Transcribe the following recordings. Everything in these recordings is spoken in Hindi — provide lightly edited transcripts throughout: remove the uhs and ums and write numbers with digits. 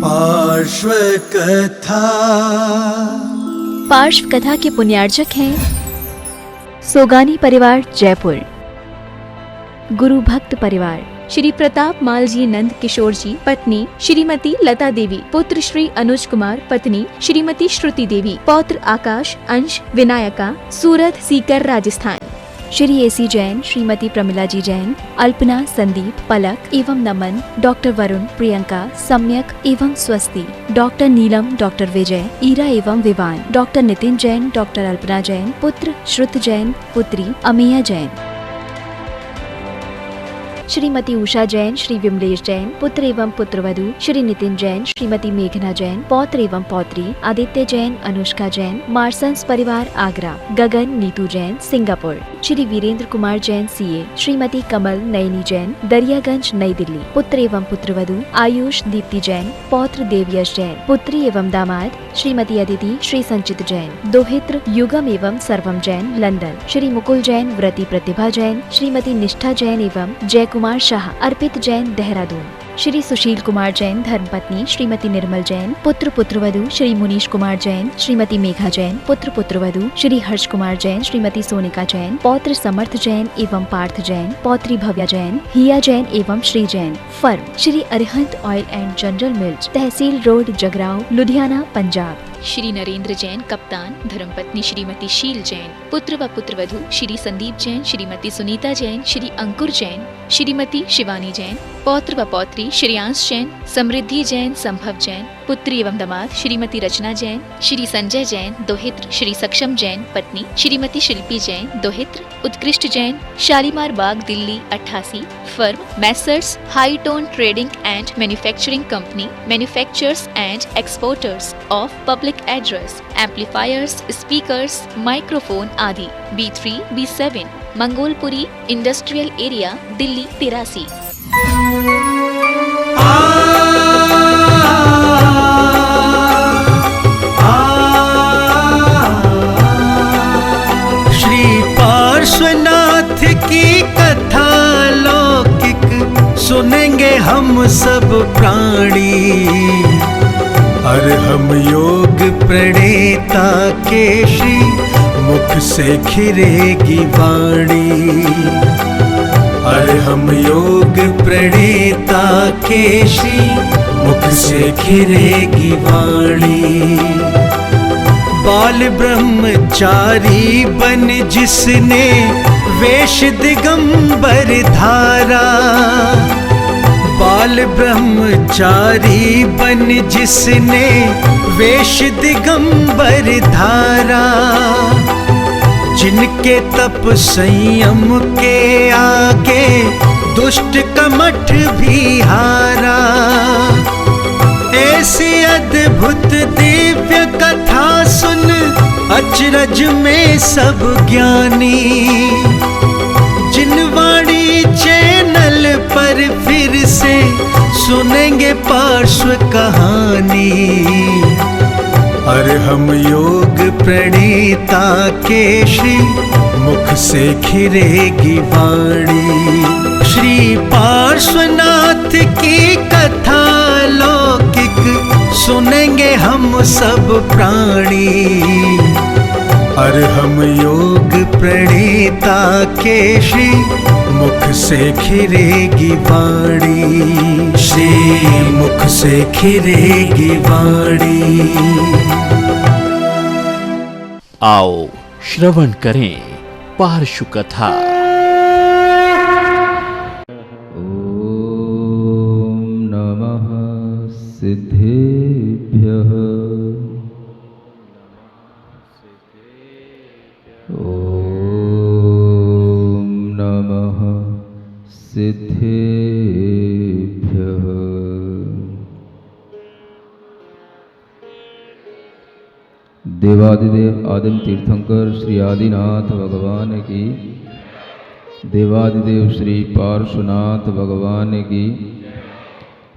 पार्श्व कथा। पार्श्व कथा के पुण्यार्चक हैं सोगानी परिवार जयपुर, गुरु भक्त परिवार, श्री प्रताप माल जी नंद किशोर जी, पत्नी श्रीमती लता देवी, पुत्र श्री अनुज कुमार, पत्नी श्रीमती श्रुति देवी, पौत्र आकाश, अंश, विनायका, सूरत, सीकर, राजस्थान। श्री एसी जैन, श्रीमती प्रमिला जी जैन, अल्पना, संदीप, पलक एवं नमन, डॉक्टर वरुण, प्रियंका, सम्यक एवं स्वस्ति, डॉक्टर नीलम, डॉक्टर विजय, ईरा एवं विवान, डॉक्टर नितिन जैन, डॉक्टर अल्पना जैन, पुत्र श्रुत जैन, पुत्री अमेया जैन। श्रीमती उषा जैन, श्री विमलेश जैन, पुत्र एवं पुत्रवधू श्री नितिन जैन, श्रीमती मेघना जैन, पौत्र एवं पौत्री आदित्य जैन, अनुष्का जैन, मार्सन्स परिवार आगरा, गगन, नीतू जैन, सिंगापुर। श्री वीरेंद्र कुमार जैन सीए, श्रीमती कमल नयनी जैन, दरियागंज, नई दिल्ली, पुत्र एवं पुत्रवधू आयुष, दीप्ति जैन, पौत्र देवयश जैन, पुत्री एवं दामाद श्रीमती अदिति, श्री संचित जैन, दोहित्र युगम एवं सर्वम जैन, लंदन। श्री मुकुल जैन, व्रती प्रतिभा जैन, श्रीमती निष्ठा जैन एवं जय कुमार शाह, अर्पित जैन, देहरादून। श्री सुशील कुमार जैन, धर्मपत्नी श्रीमती निर्मल जैन, पुत्र पुत्रवधू श्री मुनीश कुमार जैन, श्रीमती मेघा जैन, पुत्र पुत्रवधू श्री हर्ष कुमार जैन, श्रीमती सोनिका जैन, पौत्र समर्थ जैन एवं पार्थ जैन, पौत्री भव्या जैन, हिया जैन एवं Shri Jain. Firm Shri Arihant oil and general mills, Tehsil road, Jagraon, Ludhiana, Punjab. Shri Narendra Jain, कप्तान, धर्मपत्नी श्रीमती शील जैन, पुत्र व पुत्रवधू श्री संदीप जैन, श्रीमती सुनीता जैन, श्री अंकुर जैन, श्रीमती शिवानी जैन, पौत्र व पौत्री श्रेयांश जैन, समृद्धि जैन, संभव जैन, पुत्री एवं दामाद श्रीमती रचना जैन, श्री संजय जैन, दोहित्र श्री सक्षम जैन, पत्नी श्रीमती शिल्पी जैन, दोहित्र Utkrisht Jain, Shalimar Bagh, Delhi 88। Firm messrs high tone trading and manufacturing company, manufacturers and exporters of public address, amplifiers, speakers, microphone आदि। B3, B7, Mangolpuri industrial area, Delhi 83। Shri Parshvanath की कथा लौकिक सुनेंगे हम सब प्राणी, और हम योग प्रणेता के श्री मुख से खिरेगी वाणी, और हम योग प्रणेता के श्री मुख से खिरेगी वाणी। बाल ब्रह्मचारी बन जिसने वेश दिगंबर धारा, बाल ब्रह्मचारी बन जिसने वेश दिगंबर धारा, जिनके तप संयम के आगे दुष्ट कमठ भी हारा। ऐसी अद्भुत दिव्य कथा सुन अचरज में सब ज्ञानी, जिनवाणी चैनल पर फिर से सुनेंगे पार्श्व कहानी, और हम योग प्रणेता के श्री मुख से खिरेगी वाणी। श्री पार्श्वनाथ की कथा लौकिक सुनेंगे हम सब प्राणी, और हम योग प्रणेता के श्री मुख से खिरेगी वाणी, श्री मुख से खिरेगी वाणी। आओ श्रवण करें पार्श्व कथा। ओम नमः सिद्धेभ्यः। ओम नमः सिद्धेभ्यः। देवादिदेव आदिम तीर्थंकर श्री आदिनाथ भगवान की, देवादिदेव श्री पार्श्वनाथ भगवान की,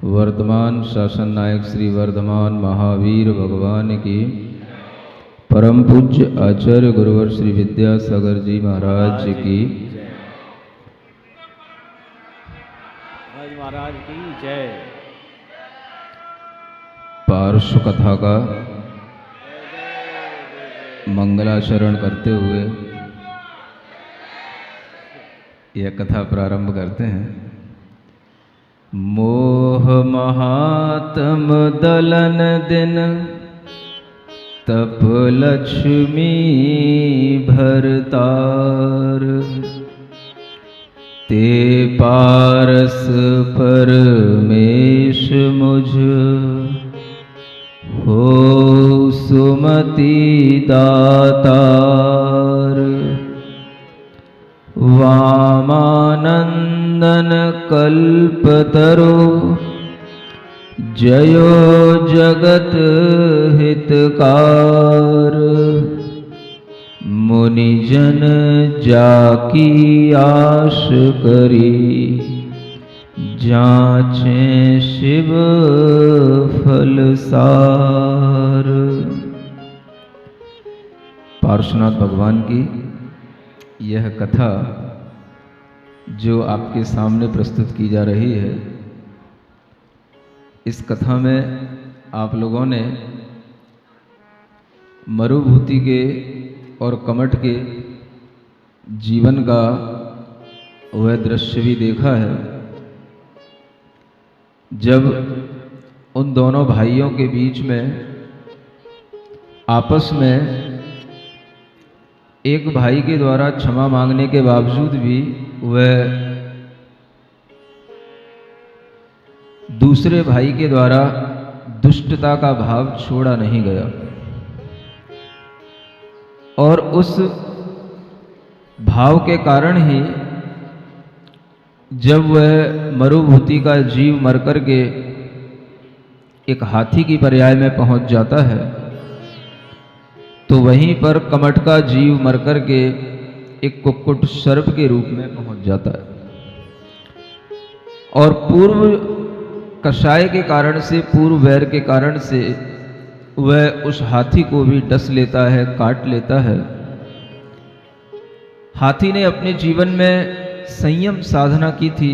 वर्तमान शासन नायक श्री वर्धमान महावीर भगवान की, परम पूज्य आचार्य गुरुवर श्री विद्यासागर जी महाराज की, महाराज की जय। पार्श्व कथा का मंगलाचरण करते हुए यह कथा प्रारंभ करते हैं। मोह महात्म दलन दिन तप लक्ष्मी भरतार, ते पारस परमेश मुझ हो सुमति दातार। वामानंदन कल्पतरो जयो जगत हितकार, मुनिजन जाकी आश करी, जांचे शिव फलसार। पार्श्वनाथ भगवान की यह कथा जो आपके सामने प्रस्तुत की जा रही है, इस कथा में आप लोगों ने मरुभूति के और कमठ के जीवन का वह दृश्य भी देखा है जब उन दोनों भाइयों के बीच में आपस में एक भाई के द्वारा क्षमा मांगने के बावजूद भी वह दूसरे भाई के द्वारा दुष्टता का भाव छोड़ा नहीं गया और उस भाव के कारण ही जब वह मरुभूति का जीव मर कर के एक हाथी की पर्याय में पहुंच जाता है, तो वहीं पर कमठ का जीव मर कर के एक कुक्कुट सर्प के रूप में पहुंच जाता है और पूर्व कषाय के कारण से, पूर्व वैर के कारण से वह उस हाथी को भी डस लेता है, काट लेता है। हाथी ने अपने जीवन में संयम साधना की थी।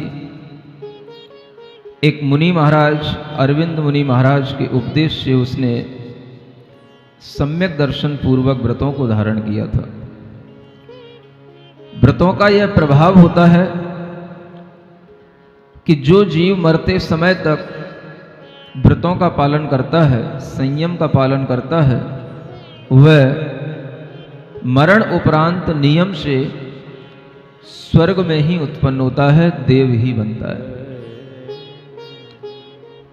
एक मुनि महाराज, अरविंद मुनि महाराज के उपदेश से उसने सम्यक दर्शन पूर्वक व्रतों को धारण किया था। व्रतों का यह प्रभाव होता है कि जो जीव मरते समय तक व्रतों का पालन करता है, संयम का पालन करता है, वह मरण उपरांत नियम से स्वर्ग में ही उत्पन्न होता है, देव ही बनता है।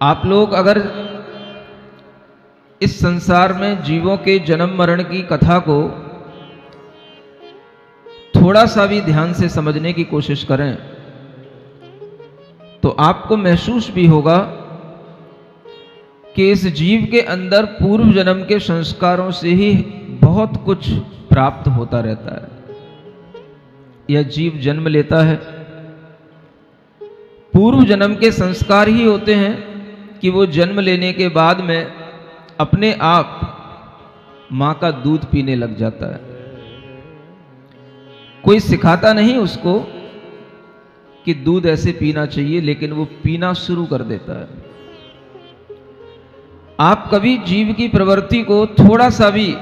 आप लोग अगर इस संसार में जीवों के जन्म मरण की कथा को थोड़ा सा भी ध्यान से समझने की कोशिश करें तो आपको महसूस भी होगा कि इस जीव के अंदर पूर्व जन्म के संस्कारों से ही बहुत कुछ प्राप्त होता रहता है। यह जीव जन्म लेता है, पूर्व जन्म के संस्कार ही होते हैं कि वो जन्म लेने के बाद में अपने आप मां का दूध पीने लग जाता है। कोई सिखाता नहीं उसको कि दूध ऐसे पीना चाहिए, लेकिन वो पीना शुरू कर देता है। आप कभी जीव की प्रवृत्ति को थोड़ा सा भी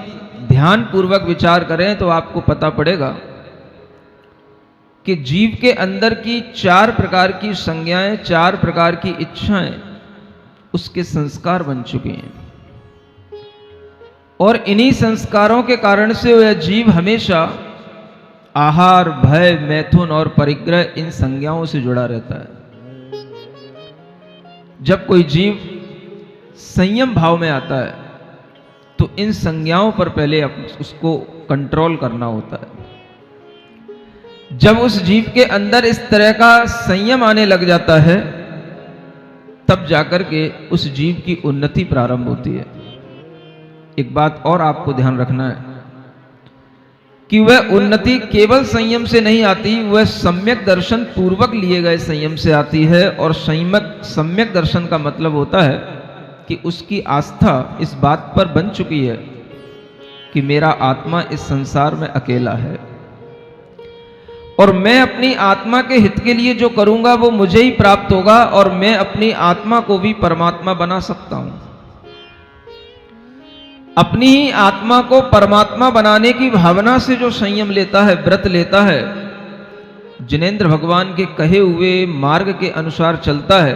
ध्यान पूर्वक विचार करें तो आपको पता पड़ेगा कि जीव के अंदर की 4 प्रकार की संज्ञाएं, 4 प्रकार की इच्छाएं उसके संस्कार बन चुके हैं और इन्हीं संस्कारों के कारण से वह जीव हमेशा आहार, भय, मैथुन और परिग्रह इन संज्ञाओं से जुड़ा रहता है। जब कोई जीव संयम भाव में आता है तो इन संज्ञाओं पर पहले उसको कंट्रोल करना होता है। जब उस जीव के अंदर इस तरह का संयम आने लग जाता है तब जाकर के उस जीव की उन्नति प्रारंभ होती है। एक बात और आपको ध्यान रखना है कि वह उन्नति केवल संयम से नहीं आती, वह सम्यक दर्शन पूर्वक लिए गए संयम से आती है। और सम्यक दर्शन का मतलब होता है कि उसकी आस्था इस बात पर बन चुकी है कि मेरा आत्मा इस संसार में अकेला है और मैं अपनी आत्मा के हित के लिए जो करूंगा वो मुझे ही प्राप्त होगा और मैं अपनी आत्मा को भी परमात्मा बना सकता हूं। अपनी ही आत्मा को परमात्मा बनाने की भावना से जो संयम लेता है, व्रत लेता है, जिनेंद्र भगवान के कहे हुए मार्ग के अनुसार चलता है,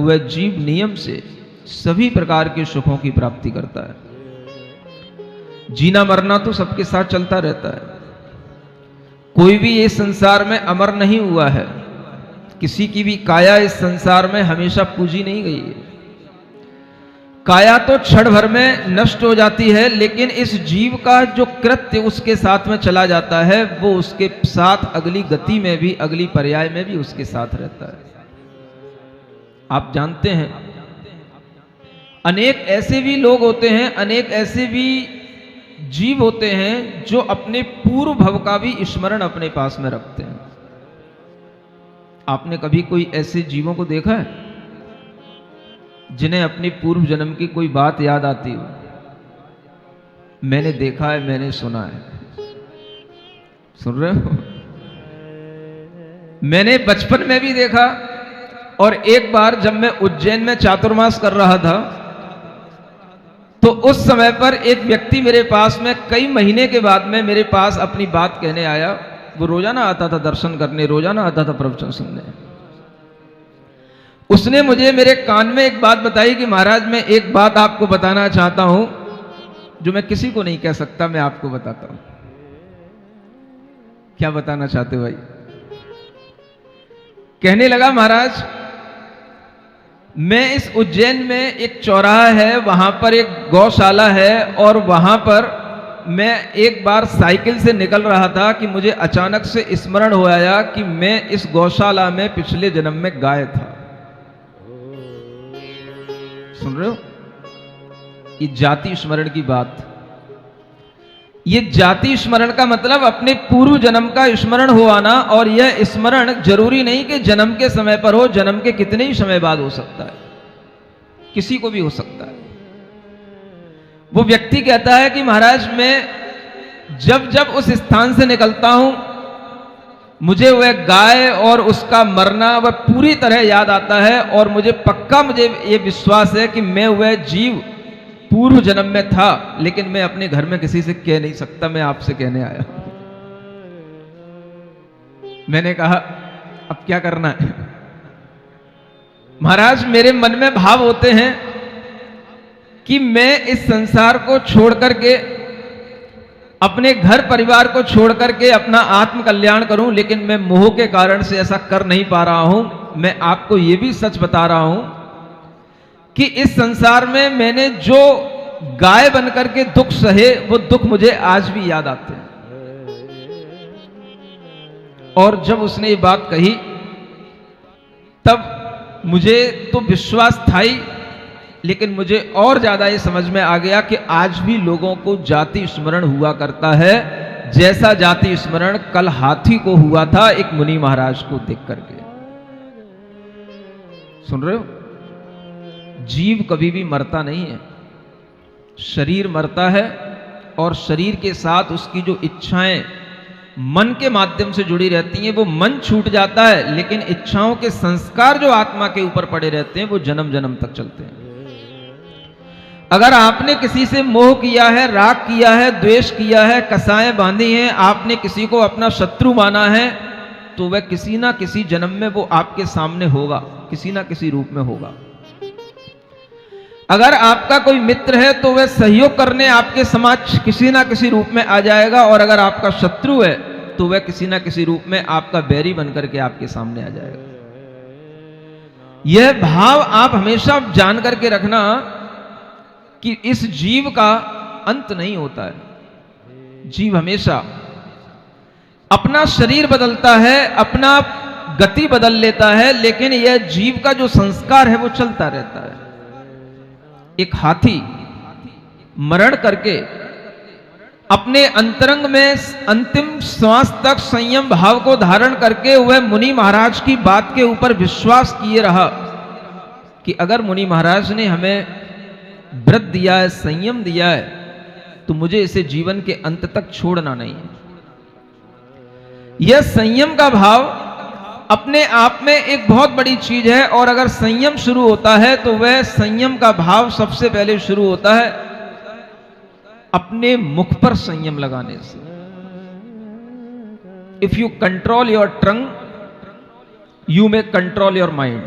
वह जीव नियम से सभी प्रकार के सुखों की प्राप्ति करता है। जीना मरना तो सबके साथ चलता रहता है। कोई भी इस संसार में अमर नहीं हुआ है। किसी की भी काया इस संसार में हमेशा पूजी नहीं गई है। काया तो क्षण भर में नष्ट हो जाती है, लेकिन इस जीव का जो कृत्य उसके साथ में चला जाता है, वो उसके साथ अगली गति में भी, अगली पर्याय में भी उसके साथ रहता है। आप जानते हैं, अनेक ऐसे भी लोग होते हैं, अनेक ऐसे भी जीव होते हैं जो अपने पूर्व भव का भी स्मरण अपने पास में रखते हैं। आपने कभी कोई ऐसे जीवों को देखा है जिन्हें अपनी पूर्व जन्म की कोई बात याद आती हो? मैंने देखा है, मैंने सुना है। सुन रहे हो? मैंने बचपन में भी देखा, और एक बार जब मैं उज्जैन में चातुर्मास कर रहा था, तो उस समय पर एक व्यक्ति मेरे पास में कई महीने के बाद में मेरे पास अपनी बात कहने आया। वो रोजाना आता था दर्शन करने, रोजाना आता था प्रवचन सुनने। उसने मुझे मेरे कान में एक बात बताई कि महाराज, मैं एक बात आपको बताना चाहता हूं जो मैं किसी को नहीं कह सकता, मैं आपको बताता हूं। क्या बताना चाहते हो भाई? कहने लगा, महाराज मैं इस उज्जैन में एक चौराहा है, वहां पर एक गौशाला है, और वहां पर मैं एक बार साइकिल से निकल रहा था कि मुझे अचानक से स्मरण हो आया कि मैं इस गौशाला में पिछले जन्म में गाय था। सुन रहे हो? ये जाति स्मरण की बात। ये जाति स्मरण का मतलब अपने पूर्व जन्म का स्मरण हो आना, और यह स्मरण जरूरी नहीं कि जन्म के समय पर हो, जन्म के कितने ही समय बाद हो सकता है, किसी को भी हो सकता है। वो व्यक्ति कहता है कि महाराज मैं जब जब उस स्थान से निकलता हूं, मुझे वह गाय और उसका मरना वह पूरी तरह याद आता है, और मुझे पक्का मुझे ये विश्वास है कि मैं वह जीव पूर्व जन्म में था, लेकिन मैं अपने घर में किसी से कह नहीं सकता, मैं आपसे कहने आया। मैंने कहा अब क्या करना है? महाराज मेरे मन में भाव होते हैं कि मैं इस संसार को छोड़ करके, अपने घर परिवार को छोड़ करके अपना आत्म कल्याण करूं, लेकिन मैं मोह के कारण से ऐसा कर नहीं पा रहा हूं। मैं आपको यह भी सच बता रहा हूं कि इस संसार में मैंने जो गाय बनकर के दुख सहे, वो दुख मुझे आज भी याद आते हैं। और जब उसने ये बात कही, तब मुझे तो विश्वास था ही, लेकिन मुझे और ज्यादा ये समझ में आ गया कि आज भी लोगों को जाति स्मरण हुआ करता है, जैसा जाति स्मरण कल हाथी को हुआ था एक मुनि महाराज को देख करके। सुन रहे हो? जीव कभी भी मरता नहीं है, शरीर मरता है, और शरीर के साथ उसकी जो इच्छाएं मन के माध्यम से जुड़ी रहती हैं, वो मन छूट जाता है, लेकिन इच्छाओं के संस्कार जो आत्मा के ऊपर पड़े रहते हैं, वो जन्म जन्म तक चलते हैं। अगर आपने किसी से मोह किया है, राग किया है, द्वेष किया है, कसाएं बांधी हैं, आपने किसी को अपना शत्रु माना है, तो वह किसी ना किसी जन्म में वो आपके सामने होगा, किसी ना किसी रूप में होगा। अगर आपका कोई मित्र है तो वह सहयोग करने आपके समाज किसी ना किसी रूप में आ जाएगा, और अगर आपका शत्रु है तो वह किसी ना किसी रूप में आपका बैरी बनकर के आपके सामने आ जाएगा। यह भाव आप हमेशा जान करके रखना कि इस जीव का अंत नहीं होता है। जीव हमेशा अपना शरीर बदलता है, अपना गति बदल लेता है, लेकिन यह जीव का जो संस्कार है वो चलता रहता है। एक हाथी मरण करके अपने अंतरंग में अंतिम श्वास तक संयम भाव को धारण करके वह मुनि महाराज की बात के ऊपर विश्वास किए रहा कि अगर मुनि महाराज ने हमें व्रत दिया है, संयम दिया है, तो मुझे इसे जीवन के अंत तक छोड़ना नहीं है। यह संयम का भाव अपने आप में एक बहुत बड़ी चीज है, और अगर संयम शुरू होता है तो वह संयम का भाव सबसे पहले शुरू होता है अपने मुख पर संयम लगाने से। If you control your tongue, you may control your mind.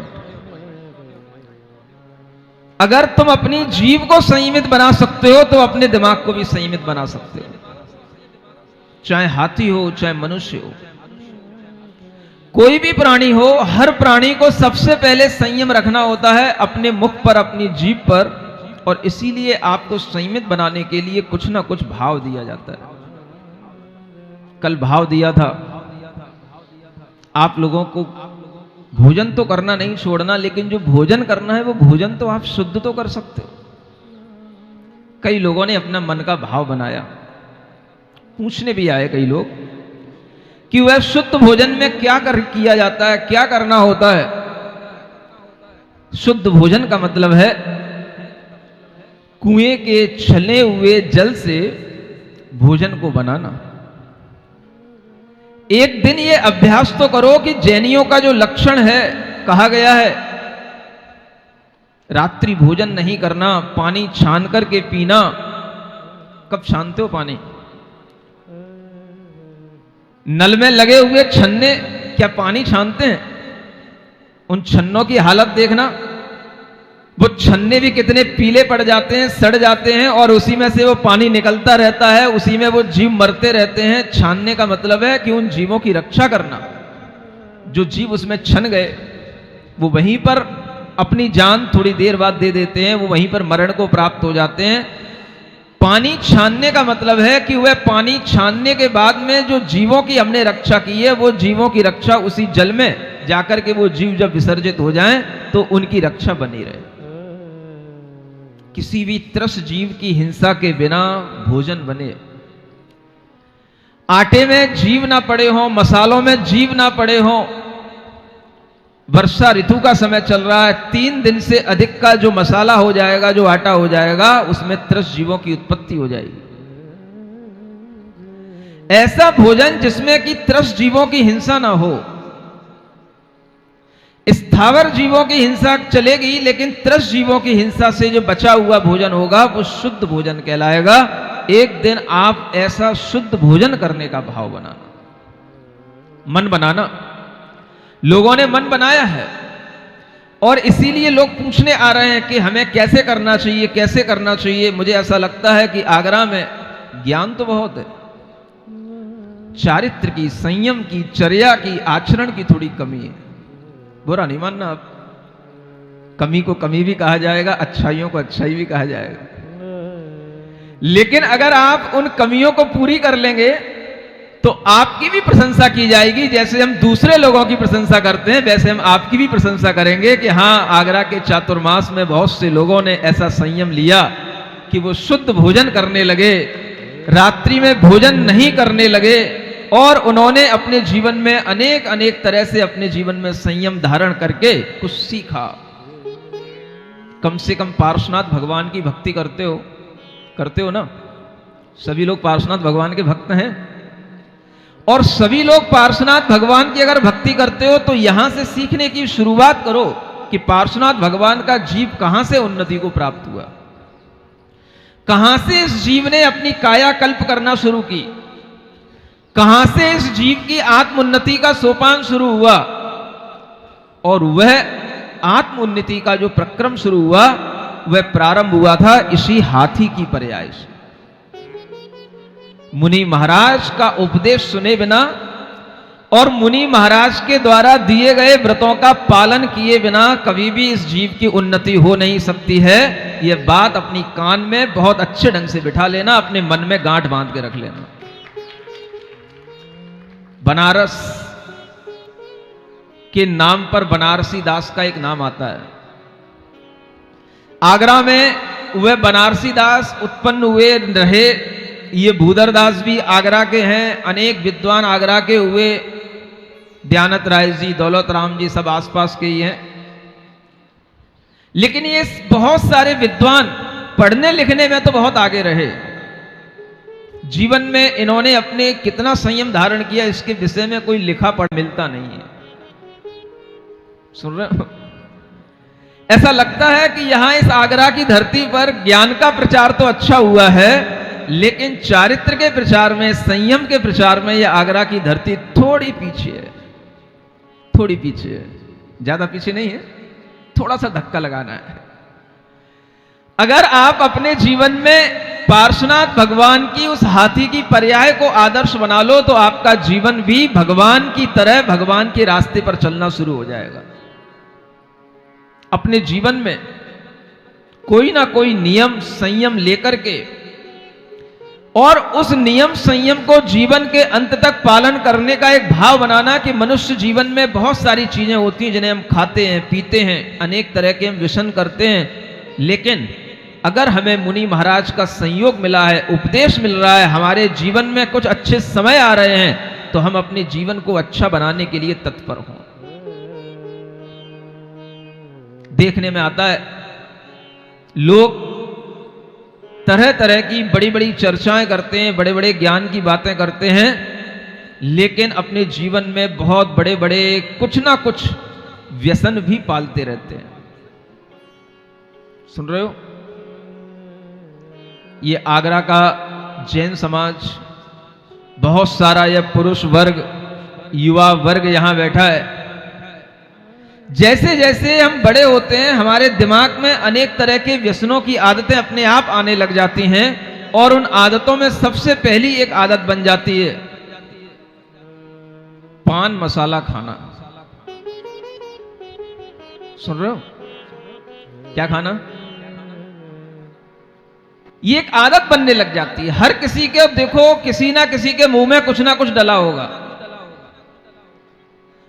अगर तुम अपनी जीभ को संयमित बना सकते हो तो अपने दिमाग को भी संयमित बना सकते हो। चाहे हाथी हो, चाहे मनुष्य हो, कोई भी प्राणी हो, हर प्राणी को सबसे पहले संयम रखना होता है अपने मुख पर, अपनी जीभ पर। और इसीलिए आपको संयमित बनाने के लिए कुछ ना कुछ भाव दिया जाता है। कल भाव दिया था आप लोगों को, भोजन तो करना नहीं छोड़ना, लेकिन जो भोजन करना है वो भोजन तो आप शुद्ध तो कर सकते हो। कई लोगों ने अपना मन का भाव बनाया, पूछने भी आए कई लोग कि वह शुद्ध भोजन में क्या किया जाता है, क्या करना होता है। शुद्ध भोजन का मतलब है कुएं के छले हुए जल से भोजन को बनाना। एक दिन ये अभ्यास तो करो कि जैनियों का जो लक्षण है, कहा गया है रात्रि भोजन नहीं करना, पानी छान करके पीना। कब छानते हो पानी? नल में लगे हुए छन्ने क्या पानी छानते हैं? उन छन्नों की हालत देखना, वो छन्ने भी कितने पीले पड़ जाते हैं, सड़ जाते हैं, और उसी में से वो पानी निकलता रहता है, उसी में वो जीव मरते रहते हैं। छानने का मतलब है कि उन जीवों की रक्षा करना। जो जीव उसमें छन गए वो वहीं पर अपनी जान थोड़ी देर बाद दे देते हैं, वो वहीं पर मरण को प्राप्त हो जाते हैं। पानी छानने का मतलब है कि वह पानी छानने के बाद में जो जीवों की हमने रक्षा की है, वो जीवों की रक्षा उसी जल में जाकर के वो जीव जब विसर्जित हो जाएं तो उनकी रक्षा बनी रहे। किसी भी त्रस्त जीव की हिंसा के बिना भोजन बने। आटे में जीव ना पड़े हो, मसालों में जीव ना पड़े हो। वर्षा ऋतु का समय चल रहा है, 3 दिन से अधिक का जो मसाला हो जाएगा, जो आटा हो जाएगा, उसमें त्रस्त जीवों की उत्पत्ति हो जाएगी। ऐसा भोजन जिसमें कि त्रस्त जीवों की हिंसा ना हो। स्थावर जीवों की हिंसा चलेगी, लेकिन त्रस्त जीवों की हिंसा से जो बचा हुआ भोजन होगा वो शुद्ध भोजन कहलाएगा। एक दिन आप ऐसा शुद्ध भोजन करने का भाव बनाना, मन बनाना। लोगों ने मन बनाया है और इसीलिए लोग पूछने आ रहे हैं कि हमें कैसे करना चाहिए, कैसे करना चाहिए। मुझे ऐसा लगता है कि आगरा में ज्ञान तो बहुत है, चारित्र की, संयम की, चर्या की, आचरण की थोड़ी कमी है। बुरा नहीं मानना आप, कमी को कमी भी कहा जाएगा, अच्छाइयों को अच्छाई भी कहा जाएगा। लेकिन अगर आप उन कमियों को पूरी कर लेंगे तो आपकी भी प्रशंसा की जाएगी। जैसे हम दूसरे लोगों की प्रशंसा करते हैं, वैसे हम आपकी भी प्रशंसा करेंगे कि हाँ, आगरा के चातुर्मास में बहुत से लोगों ने ऐसा संयम लिया कि वो शुद्ध भोजन करने लगे, रात्रि में भोजन नहीं करने लगे, और उन्होंने अपने जीवन में अनेक अनेक तरह से अपने जीवन में संयम धारण करके कुछ सीखा। कम से कम पार्श्वनाथ भगवान की भक्ति करते हो ना? सभी लोग पार्श्वनाथ भगवान के भक्त हैं, और सभी लोग पार्श्वनाथ भगवान की अगर भक्ति करते हो तो यहां से सीखने की शुरुआत करो कि पार्श्वनाथ भगवान का जीव कहां से उन्नति को प्राप्त हुआ, कहां से इस जीव ने अपनी कायाकल्प करना शुरू की, कहां से इस जीव की आत्मोन्नति का सोपान शुरू हुआ। और वह आत्मोन्नति का जो प्रक्रम शुरू हुआ वह प्रारंभ हुआ था इसी हाथी की पर्याय से। मुनि महाराज का उपदेश सुने बिना और मुनि महाराज के द्वारा दिए गए व्रतों का पालन किए बिना कभी भी इस जीव की उन्नति हो नहीं सकती है। यह बात अपनी कान में बहुत अच्छे ढंग से बिठा लेना, अपने मन में गांठ बांध के रख लेना। बनारस के नाम पर बनारसी दास का एक नाम आता है। आगरा में वह बनारसी दास उत्पन्न हुए रहे। ये भूधर दास भी आगरा के हैं, अनेक विद्वान आगरा के हुए, दयानत राय जी, दौलत राम जी सब आसपास के ही हैं। लेकिन ये बहुत सारे विद्वान पढ़ने लिखने में तो बहुत आगे रहे। जीवन में इन्होंने अपने कितना संयम धारण किया इसके विषय में कोई लिखा पढ़ मिलता नहीं है। सुन रहे हो? ऐसा लगता है कि यहां इस आगरा की धरती पर ज्ञान का प्रचार तो अच्छा हुआ है, लेकिन चारित्र के प्रचार में, संयम के प्रचार में यह आगरा की धरती थोड़ी पीछे है, थोड़ी पीछे है, ज्यादा पीछे नहीं है, थोड़ा सा धक्का लगाना है। अगर आप अपने जीवन में पार्श्वनाथ भगवान की उस हाथी की पर्याय को आदर्श बना लो तो आपका जीवन भी भगवान की तरह भगवान के रास्ते पर चलना शुरू हो जाएगा। अपने जीवन में कोई ना कोई नियम संयम लेकर के और उस नियम संयम को जीवन के अंत तक पालन करने का एक भाव बनाना कि मनुष्य जीवन में बहुत सारी चीजें होती हैं जिन्हें हम खाते हैं, पीते हैं, अनेक तरह के हम व्यसन करते हैं, लेकिन अगर हमें मुनि महाराज का संयोग मिला है, उपदेश मिल रहा है, हमारे जीवन में कुछ अच्छे समय आ रहे हैं, तो हम अपने जीवन को अच्छा बनाने के लिए तत्पर हों। देखने में आता है लोग तरह तरह की बड़ी बड़ी चर्चाएं करते हैं, बड़े बड़े ज्ञान की बातें करते हैं, लेकिन अपने जीवन में बहुत बड़े बड़े कुछ ना कुछ व्यसन भी पालते रहते हैं। सुन रहे हो? ये आगरा का जैन समाज, बहुत सारा यह पुरुष वर्ग, युवा वर्ग यहां बैठा है। जैसे जैसे हम बड़े होते हैं हमारे दिमाग में अनेक तरह के व्यसनों की आदतें अपने आप आने लग जाती हैं और उन आदतों में सबसे पहली एक आदत बन जाती है पान मसाला खाना। सुन रहे हो? क्या खाना? ये एक आदत बनने लग जाती है हर किसी के। देखो किसी ना किसी के मुंह में कुछ ना कुछ डला होगा,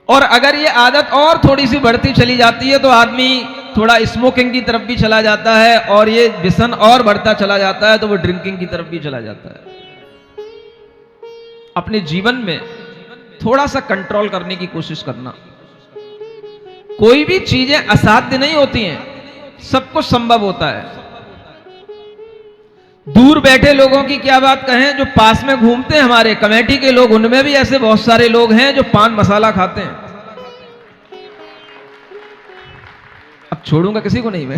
और अगर ये आदत और थोड़ी सी बढ़ती चली जाती है तो आदमी थोड़ा स्मोकिंग की तरफ भी चला जाता है, और ये व्यसन और बढ़ता चला जाता है तो वो ड्रिंकिंग की तरफ भी चला जाता है। अपने जीवन में थोड़ा सा कंट्रोल करने की कोशिश करना। कोई भी चीजें असाध्य नहीं होती हैं, सब कुछ संभव होता है। दूर बैठे लोगों की क्या बात कहें, जो पास में घूमते हैं हमारे कमेटी के लोग, उनमें भी ऐसे बहुत सारे लोग हैं जो पान मसाला खाते हैं। अब छोड़ूंगा किसी को नहीं मैं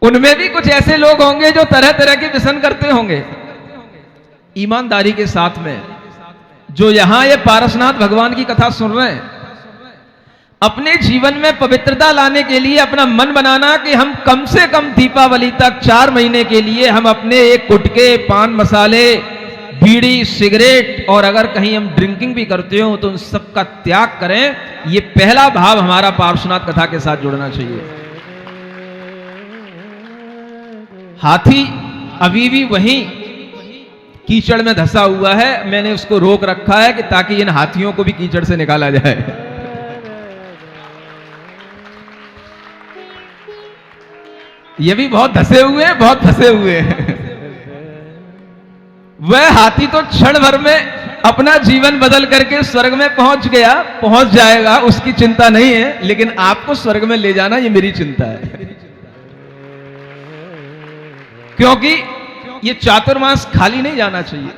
उनमें भी कुछ ऐसे लोग होंगे जो तरह तरह के व्यसन करते होंगे। ईमानदारी के साथ में जो यहां ये पारसनाथ भगवान की कथा सुन रहे हैं, अपने जीवन में पवित्रता लाने के लिए अपना मन बनाना कि हम कम से कम दीपावली तक 4 महीने के लिए हम अपने एक गुटके, पान मसाले, बीड़ी, सिगरेट और अगर कहीं हम ड्रिंकिंग भी करते हो तो उन सब का त्याग करें। ये पहला भाव हमारा पार्श्वनाथ कथा के साथ जुड़ना चाहिए। हाथी अभी भी वहीं कीचड़ में धंसा हुआ है, मैंने उसको रोक रखा है कि ताकि इन हाथियों को भी कीचड़ से निकाला जाए। ये भी बहुत धसे हुए हैं, बहुत फंसे हुए हैं। वह हाथी तो क्षण भर में अपना जीवन बदल करके स्वर्ग में पहुंच गया, पहुंच जाएगा, उसकी चिंता नहीं है, लेकिन आपको स्वर्ग में ले जाना ये मेरी चिंता है। क्योंकि ये चातुर्मास खाली नहीं जाना चाहिए।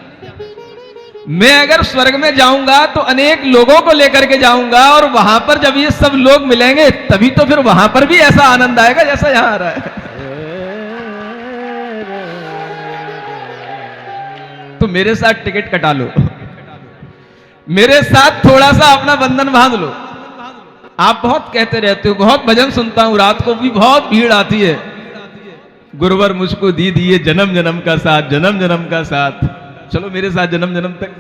मैं अगर स्वर्ग में जाऊंगा तो अनेक लोगों को लेकर के जाऊंगा, और वहां पर जब ये सब लोग मिलेंगे तभी तो फिर वहां पर भी ऐसा आनंद आएगा जैसा यहां आ रहा है। तो मेरे साथ टिकट कटा लो, मेरे साथ थोड़ा सा अपना बंधन बांध लो। आप बहुत कहते रहते हो, बहुत भजन सुनता हूं, रात को भी बहुत भीड़ आती है। गुरुवर मुझको दी दिए जन्म जन्म का साथ, जन्म जन्म का साथ, चलो मेरे साथ जन्म जन्म तक।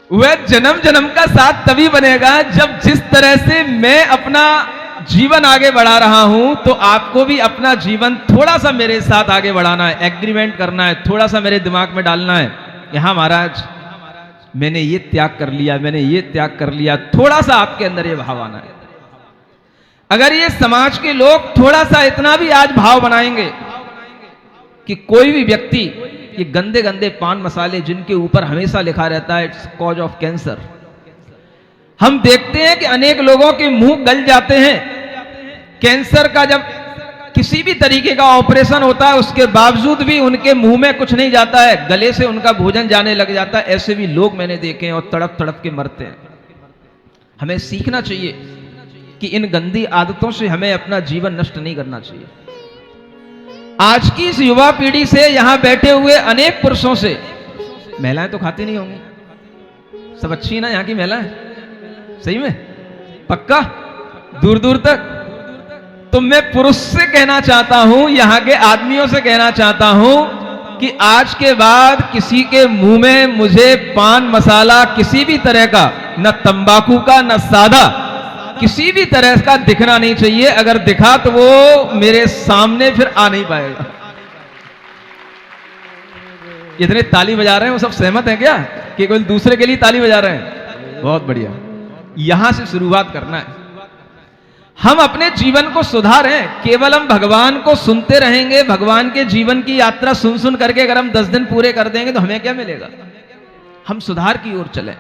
वह जन्म जन्म का साथ तभी बनेगा जब जिस तरह से मैं अपना जीवन आगे बढ़ा रहा हूं, तो आपको भी अपना जीवन थोड़ा सा मेरे साथ आगे बढ़ाना है, एग्रीमेंट करना है, थोड़ा सा मेरे दिमाग में डालना है। यहां महाराज मैंने ये त्याग कर लिया, मैंने ये त्याग कर लिया, थोड़ा सा आपके अंदर ये भाव आना है। अगर ये समाज के लोग थोड़ा सा इतना भी आज भाव बनाएंगे कि कोई भी व्यक्ति ये गंदे गंदे पान मसाले जिनके ऊपर हमेशा लिखा रहता है इट्स कॉज ऑफ कैंसर, हम देखते हैं कि अनेक लोगों के मुंह गल जाते हैं। कैंसर का जब किसी भी तरीके का ऑपरेशन होता है उसके बावजूद भी उनके मुंह में कुछ नहीं जाता है, गले से उनका भोजन जाने लग जाता है। ऐसे भी लोग मैंने देखे हैं और तड़प तड़प के मरते हैं। हमें सीखना चाहिए कि इन गंदी आदतों से हमें अपना जीवन नष्ट नहीं करना चाहिए। आज की इस युवा पीढ़ी से यहां बैठे हुए अनेक पुरुषों से, महिलाएं तो खाती नहीं होंगी, सब अच्छी ना यहाँ की महिलाएं, सही में पक्का दूर दूर तक। तो मैं पुरुष से कहना चाहता हूं, यहां के आदमियों से कहना चाहता हूं कि आज के बाद किसी के मुंह में मुझे पान मसाला किसी भी तरह का, न तंबाकू का न सादा, किसी भी तरह का दिखना नहीं चाहिए। अगर दिखा तो वो मेरे सामने फिर आ नहीं पाएगा। इतने ताली बजा रहे हैं, वो सब सहमत हैं क्या कि कोई दूसरे के लिए ताली बजा रहे हैं? बहुत बढ़िया। यहां से शुरुआत करना है। हम अपने जीवन को सुधारें। केवल हम भगवान को सुनते रहेंगे, भगवान के जीवन की यात्रा सुन सुन करके अगर हम 10 दिन पूरे कर देंगे तो हमें क्या मिलेगा? हम सुधार की ओर चलें।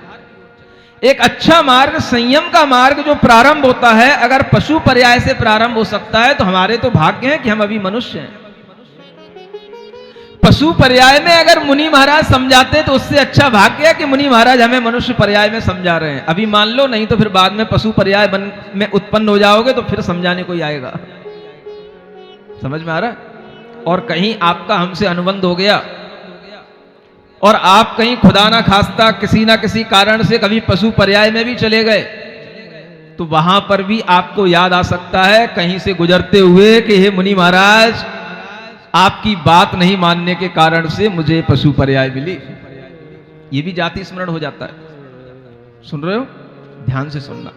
एक अच्छा मार्ग, संयम का मार्ग जो प्रारंभ होता है, अगर पशु पर्याय से प्रारंभ हो सकता है तो हमारे तो भाग्य है कि हम अभी मनुष्य हैं। पशु पर्याय में अगर मुनि महाराज समझाते तो उससे अच्छा भाग्य है कि मुनि महाराज हमें मनुष्य पर्याय में समझा रहे हैं। अभी मान लो, नहीं तो फिर बाद में पशु पर्याय में उत्पन्न हो जाओगे तो फिर समझाने कोई आएगा। समझ में आ रहा है? और कहीं आपका हमसे अनुबंध हो गया और आप कहीं खुदा ना खास्ता किसी ना किसी कारण से कभी पशु पर्याय में भी चले गए तो वहां पर भी आपको याद आ सकता है कहीं से गुजरते हुए कि हे मुनि महाराज, आपकी बात नहीं मानने के कारण से मुझे पशु पर्याय मिली। ये भी जाति स्मरण हो जाता है। सुन रहे हो? ध्यान से सुनना।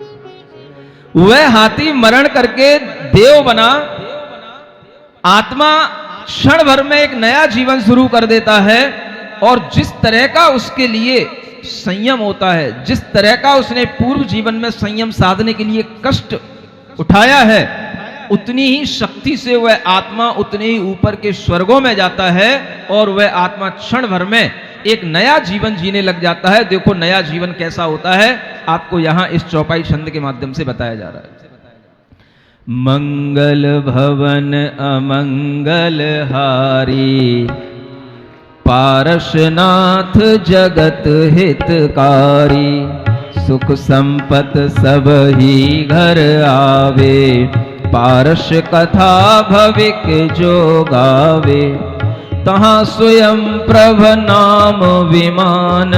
वह हाथी मरण करके देव बना, आत्मा क्षण भर में एक नया जीवन शुरू कर देता है। और जिस तरह का उसके लिए संयम होता है, जिस तरह का उसने पूर्व जीवन में संयम साधने के लिए कष्ट उठाया है, उतनी ही शक्ति से वह आत्मा उतने ही ऊपर के स्वर्गों में जाता है और वह आत्मा क्षण भर में एक नया जीवन जीने लग जाता है। देखो नया जीवन कैसा होता है, आपको यहां इस चौपाई छंद के माध्यम से बताया जा रहा है। मंगल भवन अमंगल हारी, पारसनाथ जगत हितकारी, सुख संपत सब ही घर आवे, पारस कथा भविक जो गावे, तहाँ स्वयं प्रभ नाम विमान,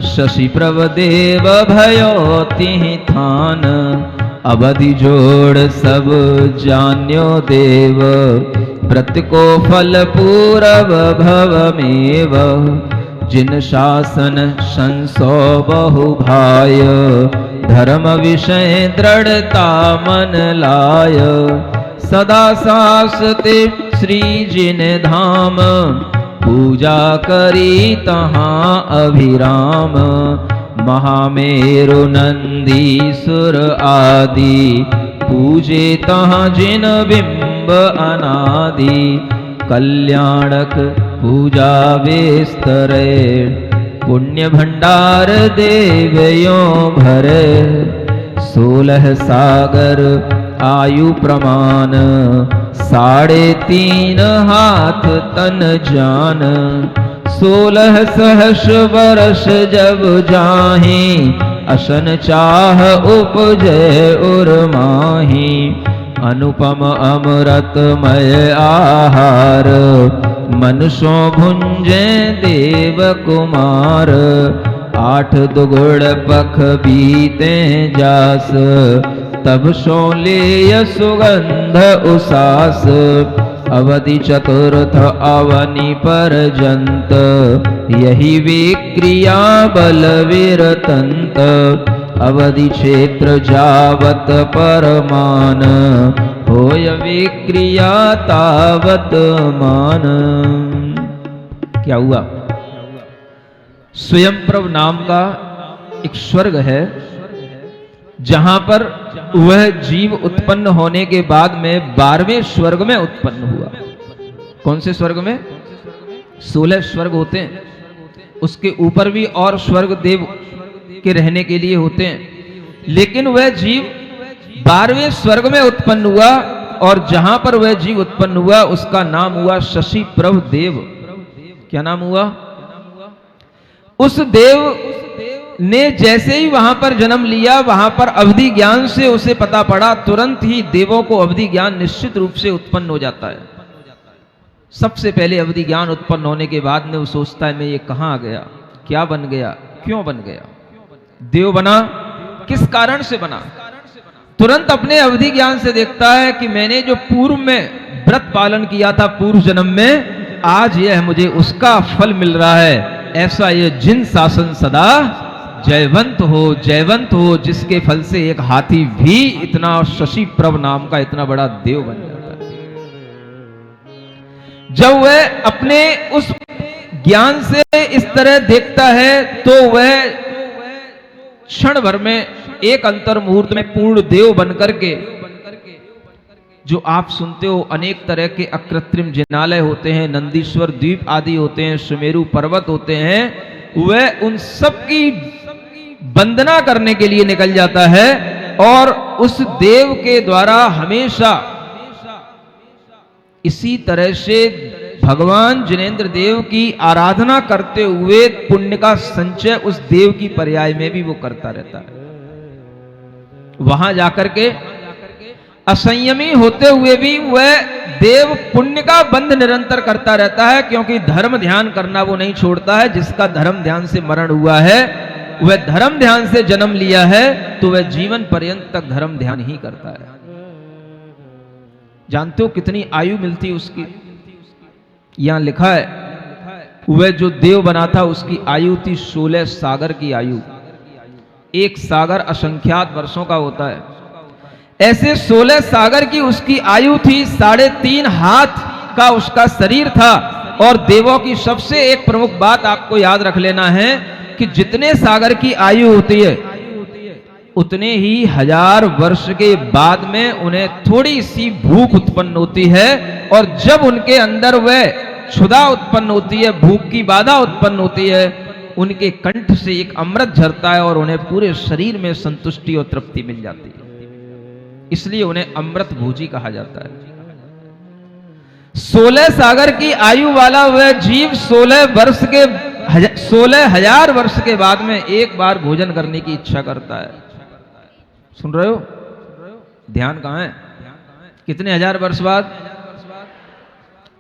शशि प्रभ देव भयो तिहि थान, अवधि जोड़ सब जान्यो देव, व्रत को फल पूरब भवमेव, जिन शासन संसो बहु भाय, धर्म विषय दृढ़ता मन लाय, सदा शासते श्री जिन धाम, पूजा करी तहाँ अभिराम, महामेरु नंदी सुर आदि, पूजे तहाँ जिन बिंब अनादि, कल्याणक पूजा विस्तरे, पुण्य भंडार देवयो भरे, 16 सागर आयु प्रमाण, 3.5 हाथ तन जान, 16 सहस वर्ष जब जाहि, असन चाह उपजय उर्माहि, अनुपम अमृतमय आहार, मनुष्यों भुंजे देव कुमार, 8 दुगुण पख बीते जास, तब सो ले सुगंध उसास, अवधि चतुर्थ अवनि पर्यंत, यही विक्रिया बल विरतंत, अवधि क्षेत्र जावत परमान, होय विक्रिया तावत मान। क्या हुआ? स्वयं प्रभ नाम का एक स्वर्ग है जहां पर वह जीव उत्पन्न होने के बाद में 12वें स्वर्ग में उत्पन्न हुआ। कौन से स्वर्ग में? 16 स्वर्ग होते हैं, उसके ऊपर भी और स्वर्ग देव के रहने के लिए होते हैं, लेकिन वह जीव 12वें स्वर्ग में उत्पन्न हुआ और जहां पर वह जीव उत्पन्न हुआ उसका नाम हुआ शशि प्रभ देव। क्या नाम हुआ? उस देव ने जैसे ही वहां पर जन्म लिया, वहां पर अवधि ज्ञान से उसे पता पड़ा, तुरंत ही देवों को अवधि ज्ञान निश्चित रूप से उत्पन्न हो जाता है। सबसे पहले अवधि ज्ञान उत्पन्न होने के बाद में वो सोचता है मैं ये कहाँ आ गया, क्या बन गया, क्यों बन गया, देव बना किस कारण से बना। तुरंत अपने अवधि ज्ञान से देखता है कि मैंने जो पूर्व में व्रत पालन किया था पूर्व जन्म में, आज यह मुझे उसका फल मिल रहा है। ऐसा ये जिन शासन सदा जयवंत हो, जिसके फल से एक हाथी भी इतना शशि प्रभ नाम का इतना बड़ा देव बन जाता है। जब वह अपने उस ज्ञान से इस तरह देखता है तो वह क्षण भर में एक अंतर मुहूर्त में पूर्ण देव बनकर के, जो आप सुनते हो अनेक तरह के अकृत्रिम जिनालय होते हैं, नंदीश्वर द्वीप आदि होते हैं, सुमेरु पर्वत होते हैं, वह उन सब की वंदना करने के लिए निकल जाता है और उस देव के द्वारा हमेशा इसी तरह से भगवान जिनेंद्र देव की आराधना करते हुए पुण्य का संचय उस देव की पर्याय में भी वो करता रहता है। वहां जाकर के असंयमी होते हुए भी वह देव पुण्य का बंध निरंतर करता रहता है, क्योंकि धर्म ध्यान करना वो नहीं छोड़ता है। जिसका धर्म ध्यान से मरण हुआ है, वह धर्म ध्यान से जन्म लिया है, तो वह जीवन पर्यंत तक धर्म ध्यान ही करता है। जानते हो कितनी आयु मिलती है उसकी? यहां लिखा है वह जो देव बना था उसकी आयु थी 16 सागर की आयु। एक सागर असंख्यात वर्षों का होता है, ऐसे 16 सागर की उसकी आयु थी। 3.5 हाथ का उसका शरीर था। और देवों की सबसे एक प्रमुख बात आपको याद रख लेना है कि जितने सागर की आयु होती है उतने ही 1000 वर्ष के बाद में उन्हें थोड़ी सी भूख उत्पन्न होती है, और जब उनके अंदर वह क्षुधा उत्पन्न होती है, भूख की बाधा उत्पन्न होती है, उनके कंठ से एक अमृत झरता है और उन्हें पूरे शरीर में संतुष्टि और तृप्ति मिल जाती है। इसलिए उन्हें अमृत भोजी कहा जाता है। 16 सागर की आयु वाला वह जीव 16,000 वर्ष के बाद में एक बार भोजन करने की इच्छा करता है। सुन रहे हो? ध्यान कहां है? कितने 1000 वर्ष बाद?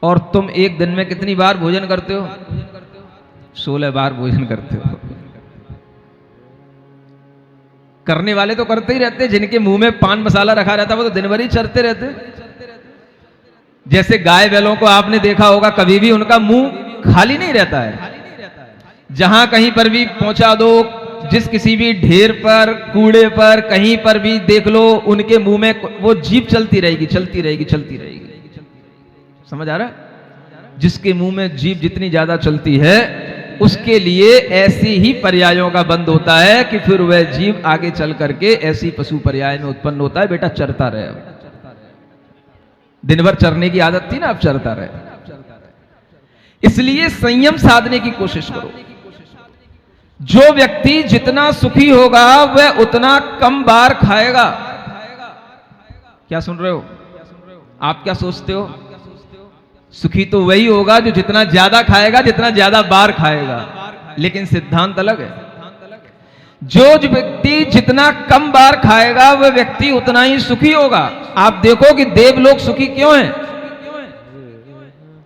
और तुम एक दिन में कितनी बार भोजन करते हो? 16 बार भोजन करते हो। करने वाले तो करते ही रहते, जिनके मुंह में पान मसाला रखा रहता है वो तो दिन भर ही चरते रहते। जैसे गाय बैलों को आपने देखा होगा, कभी भी उनका मुंह खाली नहीं रहता है। जहां कहीं पर भी पहुंचा दो, जिस किसी भी ढेर पर, कूड़े पर, कहीं पर भी देख लो, उनके मुंह में वो जीभ चलती रहेगी, चलती रहेगी, चलती रहेगी। समझ आ रहा है? जिसके मुंह में जीभ जितनी ज्यादा चलती है उसके लिए ऐसी ही पर्यायों का बंद होता है कि फिर वह जीव आगे चल करके ऐसी पशु पर्याय में उत्पन्न होता है। बेटा चरता रहे, दिन भर चरने की आदत थी ना, अब चरता रहे। इसलिए संयम साधने की कोशिश करो। जो व्यक्ति जितना सुखी होगा वह उतना कम बार खाएगा। क्या सुन रहे हो? आप क्या सोचते हो? सुखी तो वही होगा जो जितना ज्यादा खाएगा, जितना ज्यादा बार खाएगा। लेकिन सिद्धांत अलग है। जो व्यक्ति जितना कम बार खाएगा वह व्यक्ति उतना ही सुखी होगा। आप देखो कि देवलोक सुखी क्यों है?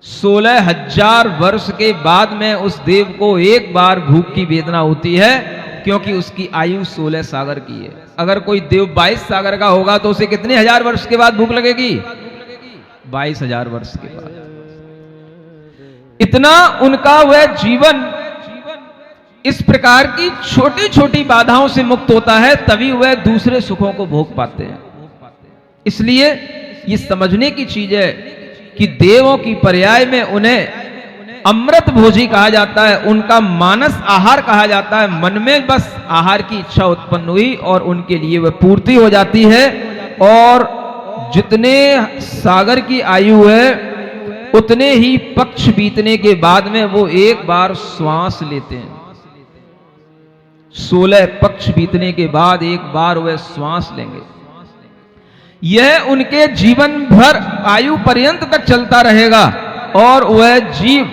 16,000 वर्ष के बाद में उस देव को एक बार भूख की वेदना होती है, क्योंकि उसकी आयु 16 सागर की है। अगर कोई देव 22 सागर का होगा तो उसे कितने 1000 वर्ष के बाद भूख लगेगी? 22,000 वर्ष के बाद। इतना उनका वह जीवन इस प्रकार की छोटी छोटी बाधाओं से मुक्त होता है, तभी वह दूसरे सुखों को भोग पाते हैं। इसलिए ये समझने की चीज है कि देवों की पर्याय में उन्हें अमृत भोजी कहा जाता है, उनका मानस आहार कहा जाता है। मन में बस आहार की इच्छा उत्पन्न हुई और उनके लिए वह पूर्ति हो जाती है। और जितने सागर की आयु है उतने ही पक्ष बीतने के बाद में वो एक बार श्वास लेते हैं। 16 पक्ष बीतने के बाद एक बार वह श्वास लेंगे। यह उनके जीवन भर आयु पर्यंत तक चलता रहेगा। और वह जीव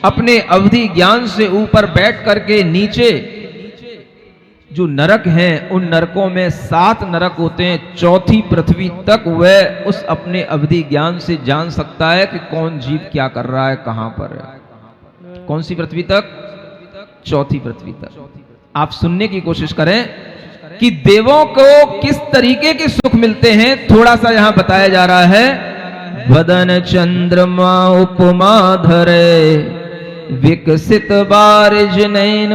अपने अवधि ज्ञान से ऊपर बैठ करके नीचे जो नरक हैं उन नरकों में 7 नरक होते हैं, चौथी पृथ्वी तक वह उस अपने अवधि ज्ञान से जान सकता है कि कौन जीव क्या कर रहा है, कहां पर है। कौन सी पृथ्वी तक? चौथी पृथ्वी तक। आप सुनने की कोशिश करें कि देवों को किस तरीके के सुख मिलते हैं, थोड़ा सा यहां बताया जा रहा है। वदन चंद्रमा उपमा धरे, विकसित बारिज नैन,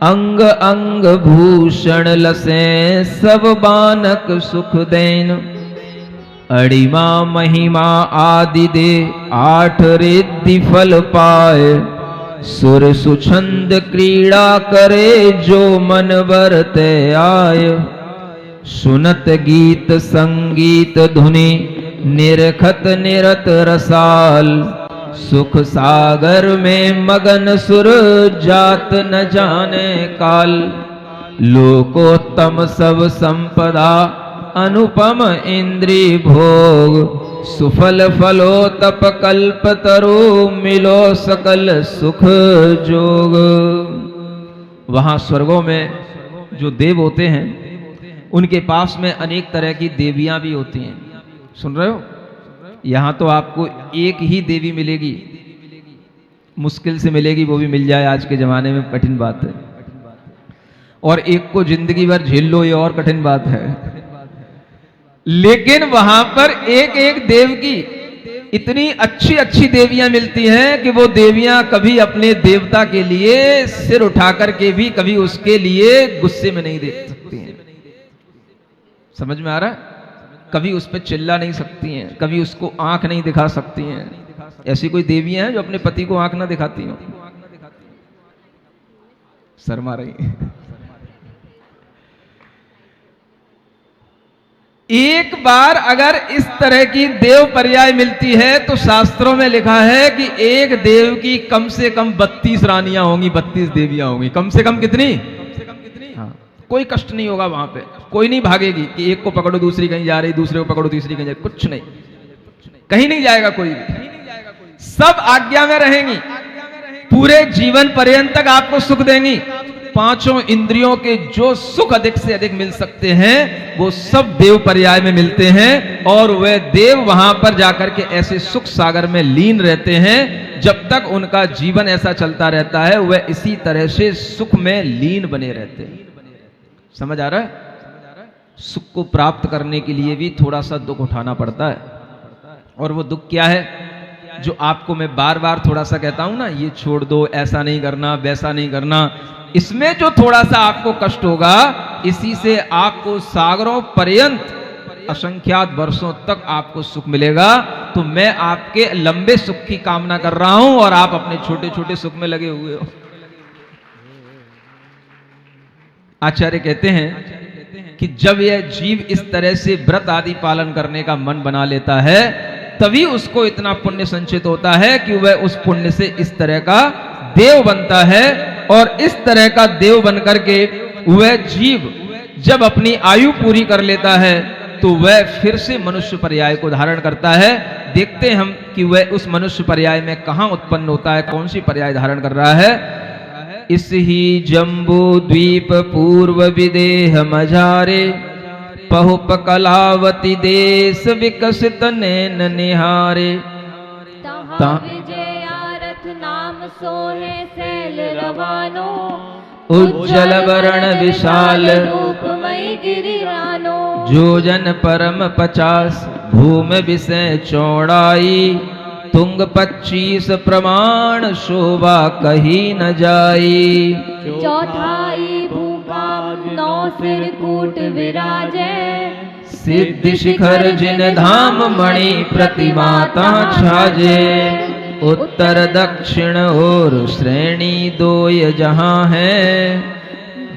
अंग अंग भूषण लसे, सब बानक सुख देन। अड़िमा महिमा आदि दे, 8 रिद्धि फल पाए, सुर सुछंद क्रीड़ा करे, जो मन बरते आय। सुनत गीत संगीत धुनि, निरखत निरत रसाल, सुख सागर में मगन सुर, जात न जाने काल। लोकोत्तम सब संपदा, अनुपम इंद्री भोग, सुफल फलो तप कल्प तरु, मिलो सकल सुख जोग। वहां स्वर्गों में जो देव होते हैं उनके पास में अनेक तरह की देवियां भी होती हैं। सुन रहे हो? यहां तो आपको एक ही देवी मिलेगी, मुश्किल से मिलेगी, वो भी मिल जाए आज के जमाने में कठिन बात है। और एक को जिंदगी भर झेल लो, ये और कठिन बात है। लेकिन वहां पर एक एक देव की इतनी अच्छी अच्छी देवियां मिलती हैं कि वो देवियां कभी अपने देवता के लिए सिर उठाकर के भी कभी उसके लिए गुस्से में नहीं देख सकती हैं। समझ में आ रहा है? कभी उस पर चिल्ला नहीं सकती हैं, कभी उसको आंख नहीं दिखा सकती हैं। ऐसी कोई देवियां हैं जो अपने पति को आंख ना दिखाती हो? शर्मा रही। एक बार अगर इस तरह की देव पर्याय मिलती है तो शास्त्रों में लिखा है कि एक देव की कम से कम 32 रानियां होंगी, 32 देवियां होंगी। कम से कम कितनी? हाँ, कोई कष्ट नहीं होगा वहां पे, कोई नहीं भागेगी कि एक को पकड़ो दूसरी कहीं जा रही, दूसरे को पकड़ो तीसरी कहीं जा रही, कुछ नहीं, कहीं नहीं जाएगा कोई भी, सब आज्ञा में रहेंगी, पूरे जीवन पर्यंत तक आपको सुख देंगी। 5 इंद्रियों के जो सुख अधिक से अधिक मिल सकते हैं वो सब देव पर्याय में मिलते हैं, और वे देव वहां पर जाकर के ऐसे सुख सागर में लीन रहते हैं जब तक उनका जीवन ऐसा चलता रहता है, वह इसी तरह से सुख में लीन बने रहते हैं। समझ आ रहा है? सुख को प्राप्त करने के लिए भी थोड़ा सा दुख उठाना पड़ता है, और वो दुख क्या है जो आपको मैं बार बार थोड़ा सा कहता हूं ना, ये छोड़ दो, ऐसा नहीं करना, वैसा नहीं करना। इसमें जो थोड़ा सा आपको कष्ट होगा, इसी से आपको सागरों पर्यंत असंख्यात वर्षों तक आपको सुख मिलेगा। तो मैं आपके लंबे सुख की कामना कर रहा हूं और आप अपने छोटे छोटे सुख में लगे हुए हो। आचार्य कहते हैं कि जब यह जीव इस तरह से व्रत आदि पालन करने का मन बना लेता है, तभी उसको इतना पुण्य संचित होता है कि वह उस पुण्य से इस तरह का देव बनता है। और इस तरह का देव बनकर के वह जीव जब अपनी आयु पूरी कर लेता है तो वह फिर से मनुष्य पर्याय को धारण करता है। देखते हैं हम कि वह उस मनुष्य पर्याय में कहां उत्पन्न होता है, कौन सी पर्याय धारण कर रहा है। इस ही जम्बू द्वीप पूर्व विदेह मझारे, पहुप कलावती देश विकसित नैन निहारे। नाम सोहे सैल रवानो, उज्जल वरण विशाल रूपमयी गिरिरानो। जोजन परम 50 भूमि विषय चौड़ाई, तुंग 25 प्रमाण शोभा कही न जाई। चौथाई भूपा 9 सिर कूट विराजे, सिद्धि शिखर जिन धाम मणि प्रतिमाता छाजे। उत्तर दक्षिण और श्रेणी 2 जहां है,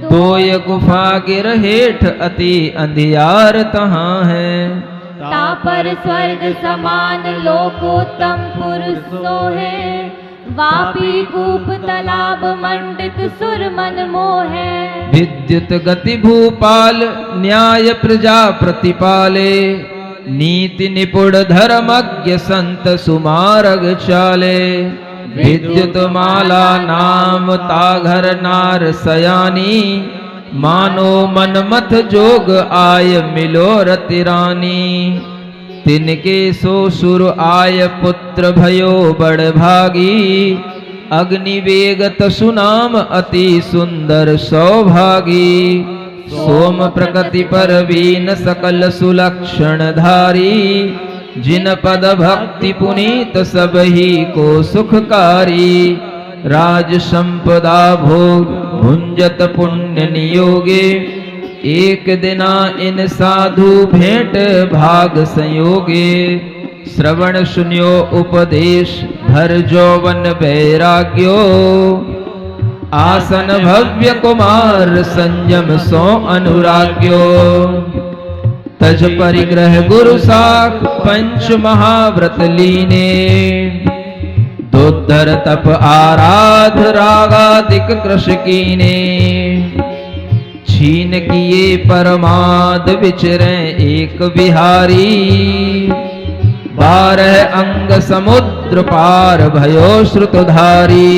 2 गुफा गिर हेठ अति अंधियार तहां है। तापर स्वर्ग समान लोकोत्तम पुरुष सोहे, वापी कूप तालाब मंडित सुर मन मोहे। विद्युत गति भूपाल न्याय प्रजा प्रतिपाले, नीति निपुण धर्मज्ञ संत सुमार्ग चाले। विद्युत माला नाम ताघर नार सयानी, मानो मनमथ जोग आय मिलो रति रानी। तिनके सो सुर आय पुत्र भयो बड़ भागी। अग्नि वेगत सुनाम अति सुंदर सौभागी। सोम प्रकृति परवीन सकल सुलक्षण धारी। जिन पद भक्ति पुनीत सबही को सुखकारी। राज संपदा भोग भुंजत पुण्य नियोगे। एक दिना इन साधु भेंट भाग संयोगे। श्रवण सुनियो उपदेश भर जौवन वैराग्यो। आसन भव्य कुमार संयम सो अनुराग्यो। तज परिग्रह गुरु साख पंच महाव्रत लीने। दोधर तप आराध रागादिक कृष कीने। छीन किए परमाद विचरे एक विहारी। 12 अंग समुद्र पार भयो श्रुतधारी।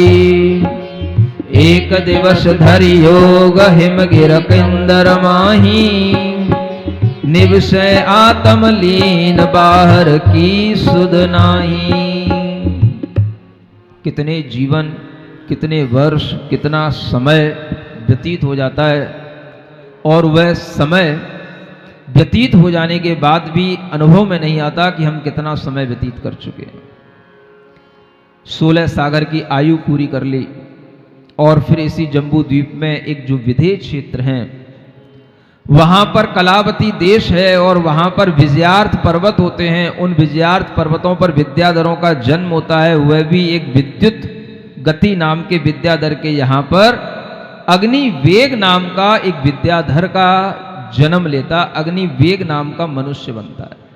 एक दिवस धरि योग हिम गिर किंदर माही। निवसै आत्म लीन बाहर की सुध नाही। कितने जीवन, कितने वर्ष, कितना समय व्यतीत हो जाता है और वह समय व्यतीत हो जाने के बाद भी अनुभव में नहीं आता कि हम कितना समय व्यतीत कर चुके हैं। 16 सागर की आयु पूरी कर ली और फिर इसी जम्बू द्वीप में एक जो विधेय क्षेत्र है वहां पर कलावती देश है और वहां पर विजयार्थ पर्वत होते हैं। उन विजयार्थ पर्वतों पर विद्याधरों का जन्म होता है। वह भी एक विद्युत गति नाम के विद्याधर के यहाँ पर अग्नि वेग नाम का एक विद्याधर का जन्म लेता, अग्नि वेग नाम का मनुष्य बनता है।